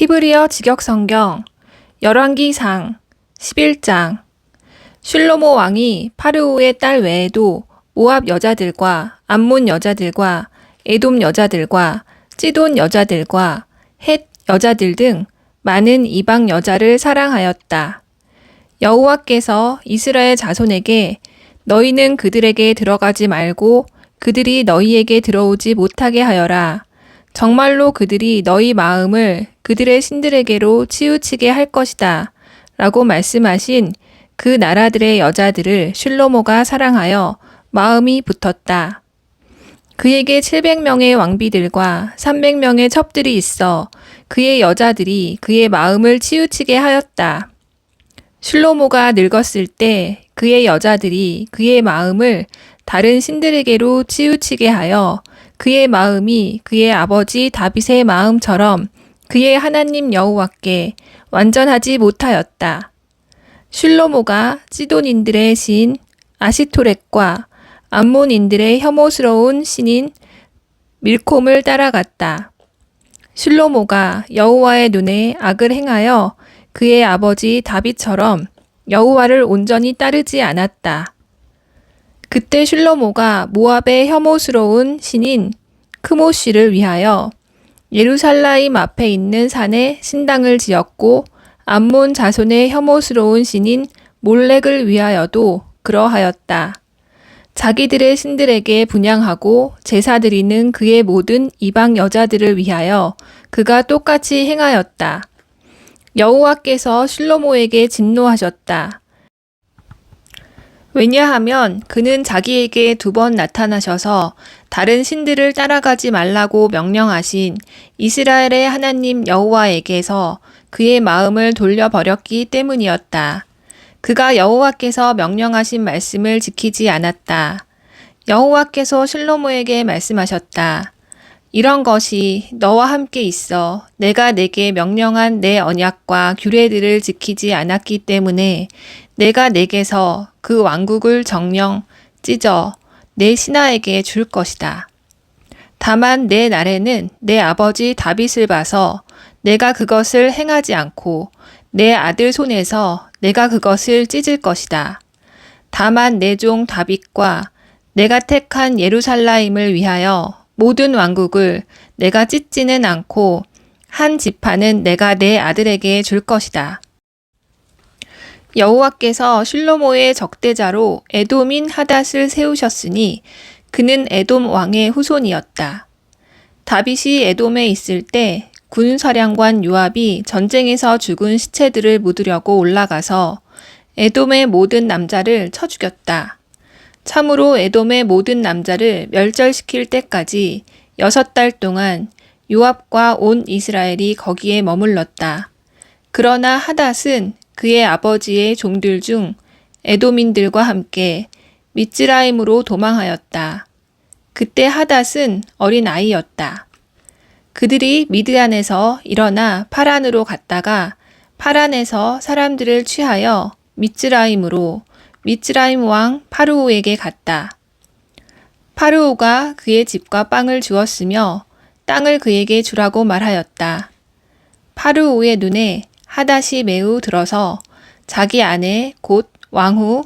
히브리어 직역성경 열왕기상 11장. 슐로모 왕이 파르오의 딸 외에도 모압 여자들과 암몬 여자들과 에돔 여자들과 찌돈 여자들과 헷 여자들 등 많은 이방 여자를 사랑하였다. 여호와께서 이스라엘 자손에게 너희는 그들에게 들어가지 말고 그들이 너희에게 들어오지 못하게 하여라. 정말로 그들이 너희 마음을 그들의 신들에게로 치우치게 할 것이다. 라고 말씀하신 그 나라들의 여자들을 슐로모가 사랑하여 마음이 붙었다. 그에게 700명의 왕비들과 300명의 첩들이 있어 그의 여자들이 그의 마음을 치우치게 하였다. 슐로모가 늙었을 때 그의 여자들이 그의 마음을 다른 신들에게로 치우치게 하여 그의 마음이 그의 아버지 다윗의 마음처럼 그의 하나님 여호와께 완전하지 못하였다. 슐로모가 찌돈인들의 신 아시토렛과 암몬인들의 혐오스러운 신인 밀콤을 따라갔다. 슐로모가 여호와의 눈에 악을 행하여 그의 아버지 다윗처럼 여호와를 온전히 따르지 않았다. 그때 슐로모가 모압의 혐오스러운 신인 크모시를 위하여 예루살렘 앞에 있는 산에 신당을 지었고 암몬 자손의 혐오스러운 신인 몰렉을 위하여도 그러하였다. 자기들의 신들에게 분향하고 제사 드리는 그의 모든 이방 여자들을 위하여 그가 똑같이 행하였다. 여호와께서 슐로모에게 진노하셨다. 왜냐하면 그는 자기에게 2번 나타나셔서 다른 신들을 따라가지 말라고 명령하신 이스라엘의 하나님 여호와에게서 그의 마음을 돌려버렸기 때문이었다. 그가 여호와께서 명령하신 말씀을 지키지 않았다. 여호와께서 슐로모에게 말씀하셨다. 이런 것이 너와 함께 있어 내가 내게 명령한 내 언약과 규례들을 지키지 않았기 때문에 내가 내게서 그 왕국을 정령 찢어 내 신하에게 줄 것이다. 다만 내 날에는 내 아버지 다윗을 봐서 내가 그것을 행하지 않고 내 아들 손에서 내가 그것을 찢을 것이다. 다만 내 종 다윗과 내가 택한 예루살렘을 위하여 모든 왕국을 내가 찢지는 않고 한 지파는 내가 내 아들에게 줄 것이다. 여호와께서 슐로모의 적대자로 에돔인 하닷을 세우셨으니 그는 에돔 왕의 후손이었다. 다윗이 에돔에 있을 때 군사령관 요압이 전쟁에서 죽은 시체들을 묻으려고 올라가서 에돔의 모든 남자를 쳐 죽였다. 참으로 에돔의 모든 남자를 멸절시킬 때까지 6달 동안 요압과 온 이스라엘이 거기에 머물렀다. 그러나 하닷은 그의 아버지의 종들 중 에돔인들과 함께 미츠라임으로 도망하였다. 그때 하닷은 어린 아이였다. 그들이 미드안에서 일어나 파란으로 갔다가 파란에서 사람들을 취하여 미츠라임으로 미츠라임 왕 파르오에게 갔다. 파르오가 그의 집과 빵을 주었으며 땅을 그에게 주라고 말하였다. 파르오의 눈에 하닷이 매우 들어서 자기 아내 곧 왕후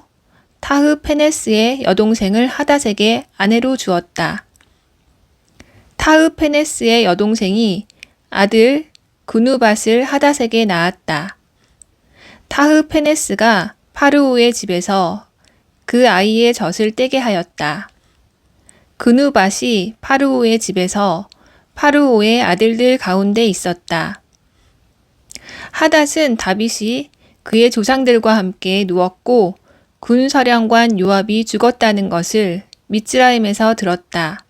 타흐페네스의 여동생을 하닷에게 아내로 주었다. 타흐페네스의 여동생이 아들 그누밧을 하닷에게 낳았다. 타흐페네스가 파르오의 집에서 그 아이의 젖을 떼게 하였다. 그누밧이 파르오의 집에서 파르오의 아들들 가운데 있었다. 하닷은 다윗이 그의 조상들과 함께 누웠고 군사령관 요압이 죽었다는 것을 미츠라임에서 들었다.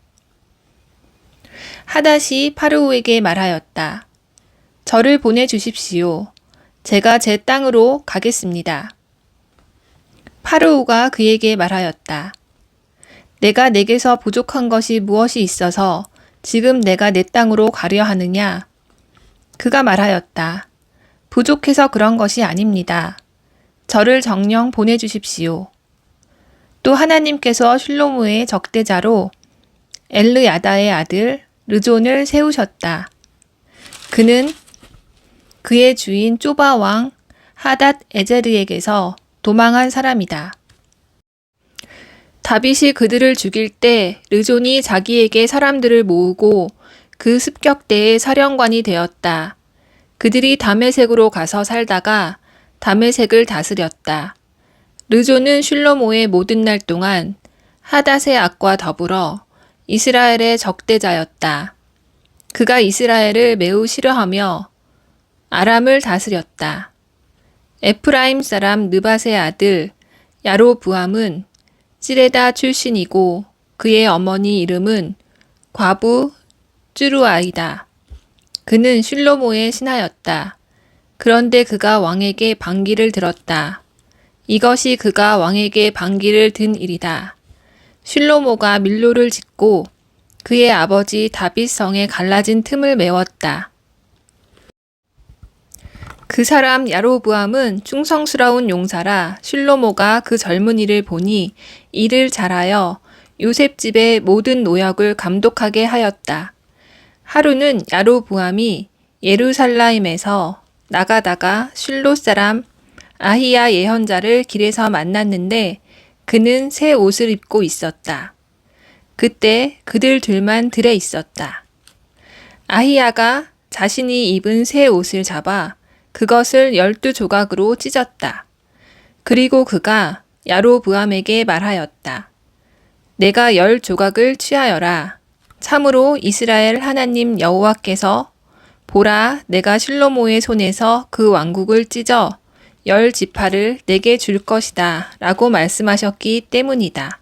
하닷이 파르오에게 말하였다. 저를 보내주십시오. 제가 제 땅으로 가겠습니다. 파르오가 그에게 말하였다. 내가 내게서 부족한 것이 무엇이 있어서 지금 내가 내 땅으로 가려 하느냐? 그가 말하였다. 부족해서 그런 것이 아닙니다. 저를 정령 보내주십시오. 또 하나님께서 슐로모의 적대자로 엘르야다의 아들 르존을 세우셨다. 그는 그의 주인 쪼바 왕 하닷 에제르에게서 도망한 사람이다. 다윗이 그들을 죽일 때 르존이 자기에게 사람들을 모으고 그 습격대의 사령관이 되었다. 그들이 다메섹으로 가서 살다가 다메섹을 다스렸다. 르존은 슐로모의 모든 날 동안 하닷의 악과 더불어 이스라엘의 적대자였다. 그가 이스라엘을 매우 싫어하며 아람을 다스렸다. 에프라임 사람 느밧의 아들 야로브암은 찌레다 출신이고 그의 어머니 이름은 과부 쯔루아이다. 그는 슐로모의 신하였다. 그런데 그가 왕에게 반기를 들었다. 이것이 그가 왕에게 반기를 든 일이다. 슐로모가 밀로를 짓고 그의 아버지 다윗 성에 갈라진 틈을 메웠다. 그 사람 야로브암은 충성스러운 용사라 슐로모가 그 젊은이를 보니 이를 잘하여 요셉 집의 모든 노역을 감독하게 하였다. 하루는 야로브암이 예루살렘에서 나가다가 실로 사람 아히야 예언자를 길에서 만났는데 그는 새 옷을 입고 있었다. 그때 그들 둘만 들에 있었다. 아히야가 자신이 입은 새 옷을 잡아 그것을 12조각으로 찢었다. 그리고 그가 야로브암에게 말하였다. 내가 10조각을 취하여라. 참으로 이스라엘 하나님 여호와께서 보라, 내가 실로모의 손에서 그 왕국을 찢어 10지파를 내게 줄 것이다 라고 말씀하셨기 때문이다.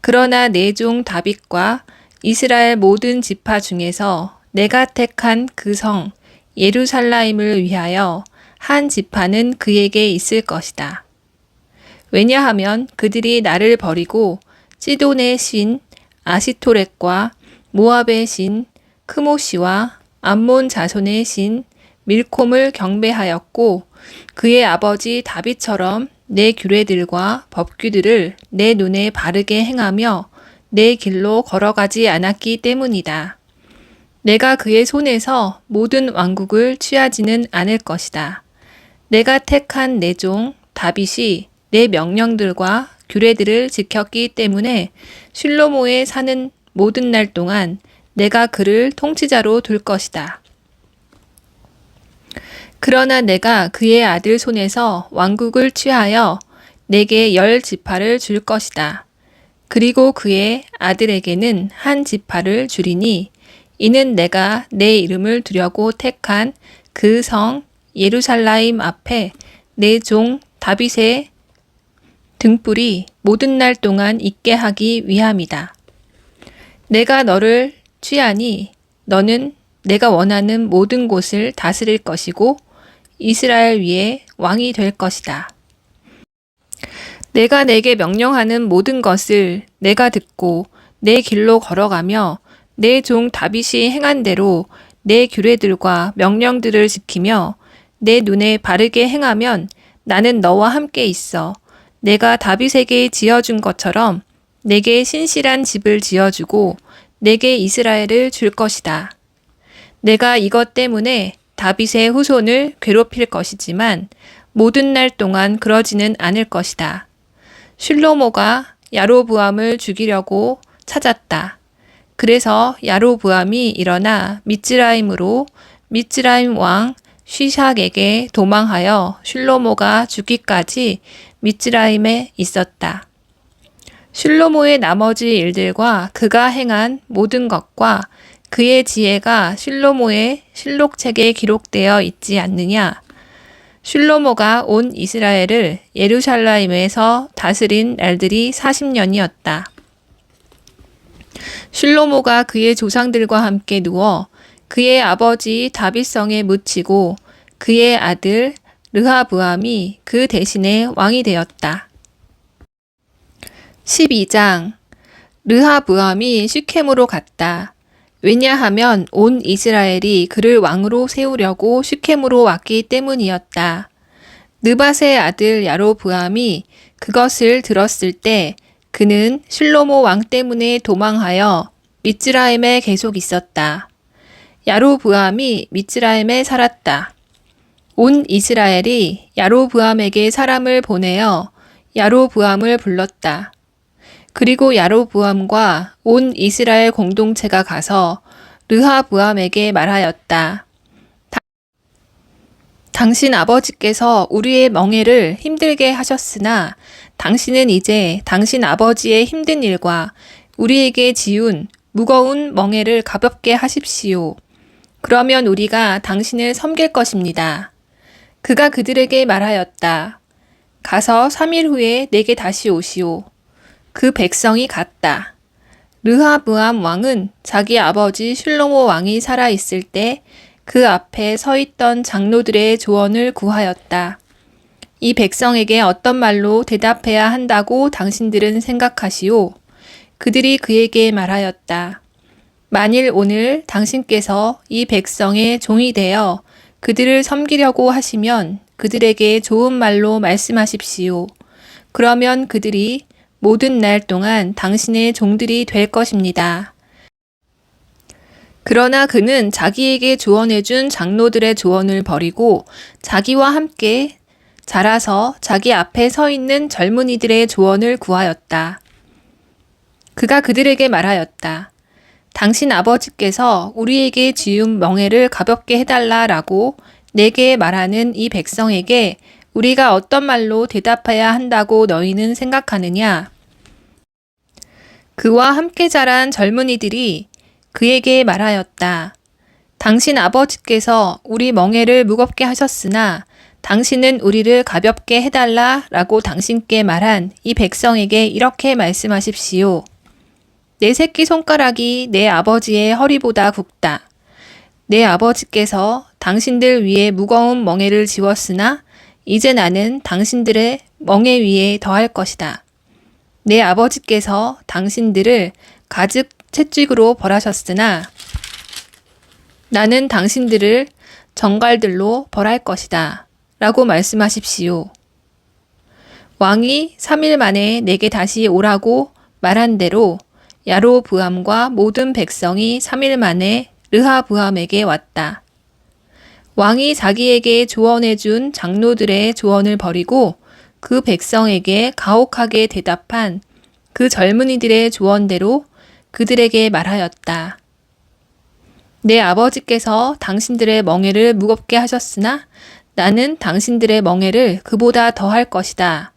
그러나 내 종 다윗과 이스라엘 모든 지파 중에서 내가 택한 그 성 예루살렘을 위하여 한 지파는 그에게 있을 것이다. 왜냐하면 그들이 나를 버리고 시돈의 신 아시토렛과 모압의 신 크모시와 암몬 자손의 신 밀콤을 경배하였고 그의 아버지 다윗처럼 내 규례들과 법규들을 내 눈에 바르게 행하며 내 길로 걸어가지 않았기 때문이다. 내가 그의 손에서 모든 왕국을 취하지는 않을 것이다. 내가 택한 내 종 다윗이 내 명령들과 규례들을 지켰기 때문에 슐로모에 사는 모든 날 동안 내가 그를 통치자로 둘 것이다. 그러나 내가 그의 아들 손에서 왕국을 취하여 내게 10지파를 줄 것이다. 그리고 그의 아들에게는 한 지파를 주리니 이는 내가 내 이름을 두려고 택한 그 성 예루살렘 앞에 내 종 다윗의 등불이 모든 날 동안 있게 하기 위함이다. 내가 너를 취하니 너는 내가 원하는 모든 곳을 다스릴 것이고 이스라엘 위에 왕이 될 것이다. 내가 내게 명령하는 모든 것을 내가 듣고 내 길로 걸어가며 내 종 다윗이 행한 대로 내 규례들과 명령들을 지키며 내 눈에 바르게 행하면 나는 너와 함께 있어 내가 다윗에게 지어준 것처럼 내게 신실한 집을 지어주고 내게 이스라엘을 줄 것이다. 내가 이것 때문에 다윗의 후손을 괴롭힐 것이지만 모든 날 동안 그러지는 않을 것이다. 슐로모가 야로브암을 죽이려고 찾았다. 그래서 야로브암이 일어나 미츠라임으로 미츠라임 왕 시샥에게 도망하여 슐로모가 죽기까지 미츠라임에 있었다. 슐로모의 나머지 일들과 그가 행한 모든 것과 그의 지혜가 슐로모의 실록책에 기록되어 있지 않느냐? 슐로모가 온 이스라엘을 예루살렘에서 다스린 날들이 40년이었다. 슐로모가 그의 조상들과 함께 누워 그의 아버지 다윗성에 묻히고 그의 아들 르하브암이 그 대신에 왕이 되었다. 12장 르하브암이 시켐으로 갔다. 왜냐하면 온 이스라엘이 그를 왕으로 세우려고 시켐으로 왔기 때문이었다. 느밧의 아들 야로브암이 그것을 들었을 때 그는 실로모 왕 때문에 도망하여 미츠라임에 계속 있었다. 야로브암이 미츠라임에 살았다. 온 이스라엘이 야로보암에게 사람을 보내어 야로보암을 불렀다. 그리고 야로보암과 온 이스라엘 공동체가 가서 르하보암에게 말하였다. 당신 아버지께서 우리의 멍에를 힘들게 하셨으나 당신은 이제 당신 아버지의 힘든 일과 우리에게 지운 무거운 멍에를 가볍게 하십시오. 그러면 우리가 당신을 섬길 것입니다. 그가 그들에게 말하였다. 가서 3일 후에 내게 다시 오시오. 그 백성이 갔다. 르하브암 왕은 자기 아버지 슐로모 왕이 살아 있을 때 그 앞에 서 있던 장로들의 조언을 구하였다. 이 백성에게 어떤 말로 대답해야 한다고 당신들은 생각하시오? 그들이 그에게 말하였다. 만일 오늘 당신께서 이 백성의 종이 되어 그들을 섬기려고 하시면 그들에게 좋은 말로 말씀하십시오. 그러면 그들이 모든 날 동안 당신의 종들이 될 것입니다. 그러나 그는 자기에게 조언해준 장로들의 조언을 버리고 자기와 함께 자라서 자기 앞에 서 있는 젊은이들의 조언을 구하였다. 그가 그들에게 말하였다. 당신 아버지께서 우리에게 지은 멍에를 가볍게 해달라라고 내게 말하는 이 백성에게 우리가 어떤 말로 대답해야 한다고 너희는 생각하느냐? 그와 함께 자란 젊은이들이 그에게 말하였다. 당신 아버지께서 우리 멍에를 무겁게 하셨으나 당신은 우리를 가볍게 해달라라고 당신께 말한 이 백성에게 이렇게 말씀하십시오. 내 새끼손가락이 내 아버지의 허리보다 굵다. 내 아버지께서 당신들 위에 무거운 멍에를 지웠으나 이제 나는 당신들의 멍에 위에 더할 것이다. 내 아버지께서 당신들을 가죽 채찍으로 벌하셨으나 나는 당신들을 정갈들로 벌할 것이다. 라고 말씀하십시오. 왕이 3일 만에 내게 다시 오라고 말한 대로 야로보암과 모든 백성이 3일 만에 르하보암에게 왔다. 왕이 자기에게 조언해준 장로들의 조언을 버리고 그 백성에게 가혹하게 대답한 그 젊은이들의 조언대로 그들에게 말하였다. 내 아버지께서 당신들의 멍에를 무겁게 하셨으나 나는 당신들의 멍에를 그보다 더할 것이다.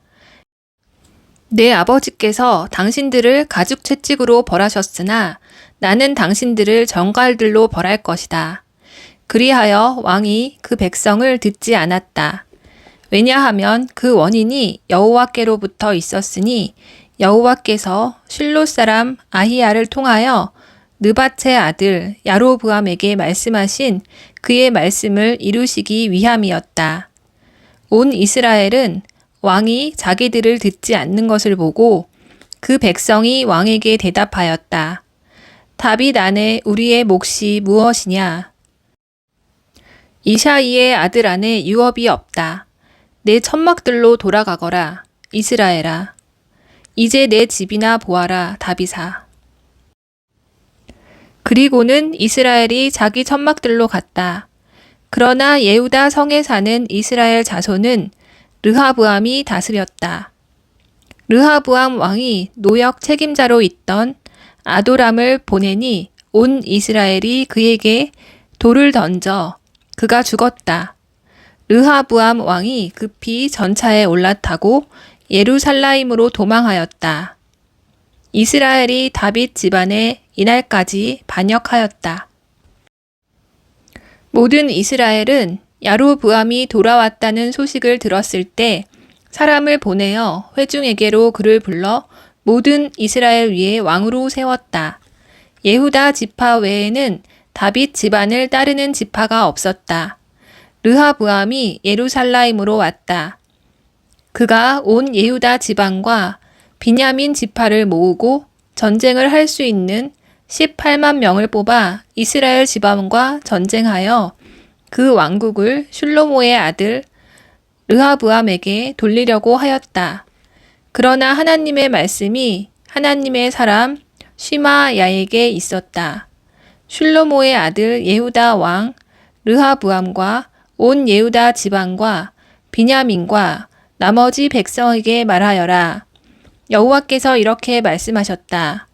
내 아버지께서 당신들을 가죽 채찍으로 벌하셨으나 나는 당신들을 정갈들로 벌할 것이다. 그리하여 왕이 그 백성을 듣지 않았다. 왜냐하면 그 원인이 여호와께로부터 있었으니 여호와께서 실로 사람 아히야를 통하여 느밧의 아들 야로보암에게 말씀하신 그의 말씀을 이루시기 위함이었다. 온 이스라엘은 왕이 자기들을 듣지 않는 것을 보고 그 백성이 왕에게 대답하였다. 다윗 안에 우리의 몫이 무엇이냐? 이샤이의 아들 안에 유업이 없다. 내 천막들로 돌아가거라. 이스라엘아. 이제 내 집이나 보아라. 다윗아. 그리고는 이스라엘이 자기 천막들로 갔다. 그러나 예후다 성에 사는 이스라엘 자손은 르하보암이 다스렸다. 르하보암 왕이 노역 책임자로 있던 아도람을 보내니 온 이스라엘이 그에게 돌을 던져 그가 죽었다. 르하보암 왕이 급히 전차에 올라타고 예루살렘으로 도망하였다. 이스라엘이 다윗 집안에 이날까지 반역하였다. 모든 이스라엘은 야로보암이 돌아왔다는 소식을 들었을 때 사람을 보내어 회중에게로 그를 불러 모든 이스라엘 위에 왕으로 세웠다. 예후다 지파 외에는 다윗 집안을 따르는 지파가 없었다. 르하보암이 예루살렘으로 왔다. 그가 온 예후다 지방과 비냐민 지파를 모으고 전쟁을 할 수 있는 18만 명을 뽑아 이스라엘 지방과 전쟁하여 그 왕국을 슐로모의 아들 르하보암에게 돌리려고 하였다. 그러나 하나님의 말씀이 하나님의 사람 시마야에게 있었다. 슐로모의 아들 예후다 왕 르하보암과 온 예후다 지방과 비냐민과 나머지 백성에게 말하여라. 여호와께서 이렇게 말씀하셨다.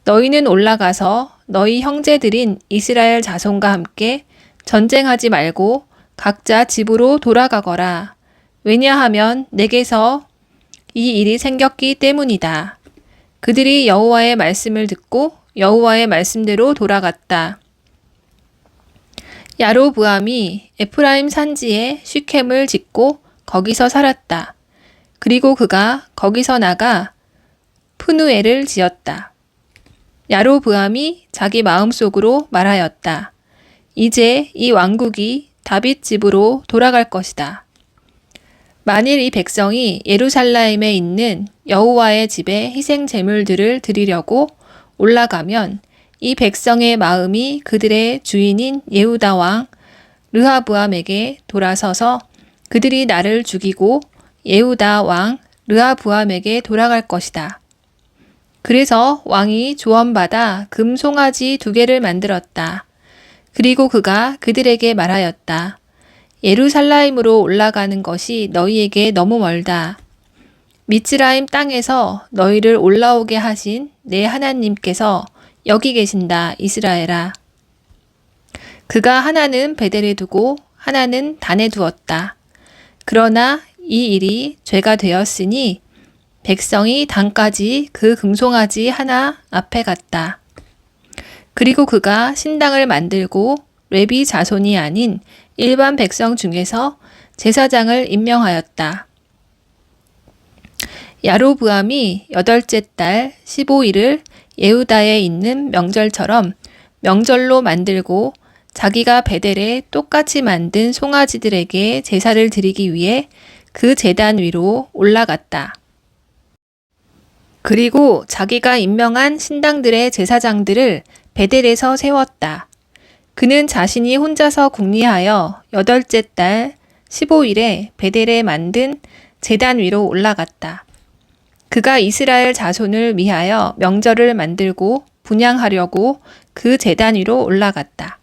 너희는 올라가서 너희 형제들인 이스라엘 자손과 함께 전쟁하지 말고 각자 집으로 돌아가거라. 왜냐하면 내게서 이 일이 생겼기 때문이다. 그들이 여호와의 말씀을 듣고 여호와의 말씀대로 돌아갔다. 야로브암이 에프라임 산지에 시켐을 짓고 거기서 살았다. 그리고 그가 거기서 나가 푸누엘을 지었다. 야로브암이 자기 마음속으로 말하였다. 이제 이 왕국이 다윗 집으로 돌아갈 것이다. 만일 이 백성이 예루살렘에 있는 여호와의 집에 희생 제물들을 드리려고 올라가면 이 백성의 마음이 그들의 주인인 예후다 왕 르하브암에게 돌아서서 그들이 나를 죽이고 예후다 왕 르하브암에게 돌아갈 것이다. 그래서 왕이 조언받아 금 송아지 2개를 만들었다. 그리고 그가 그들에게 말하였다. 예루살렘으로 올라가는 것이 너희에게 너무 멀다. 미츠라임 땅에서 너희를 올라오게 하신 내 하나님께서 여기 계신다, 이스라엘아. 그가 하나는 베델에 두고 하나는 단에 두었다. 그러나 이 일이 죄가 되었으니 백성이 단까지 그 금송아지 하나 앞에 갔다. 그리고 그가 신당을 만들고 레비 자손이 아닌 일반 백성 중에서 제사장을 임명하였다. 야로브암이 8째 달 15일을 예후다에 있는 명절처럼 명절로 만들고 자기가 베델에 똑같이 만든 송아지들에게 제사를 드리기 위해 그 제단 위로 올라갔다. 그리고 자기가 임명한 신당들의 제사장들을 베델에서 세웠다. 그는 자신이 혼자서 궁리하여 8째 달 15일에 베델에 만든 제단 위로 올라갔다. 그가 이스라엘 자손을 위하여 명절을 만들고 분향하려고 그 제단 위로 올라갔다.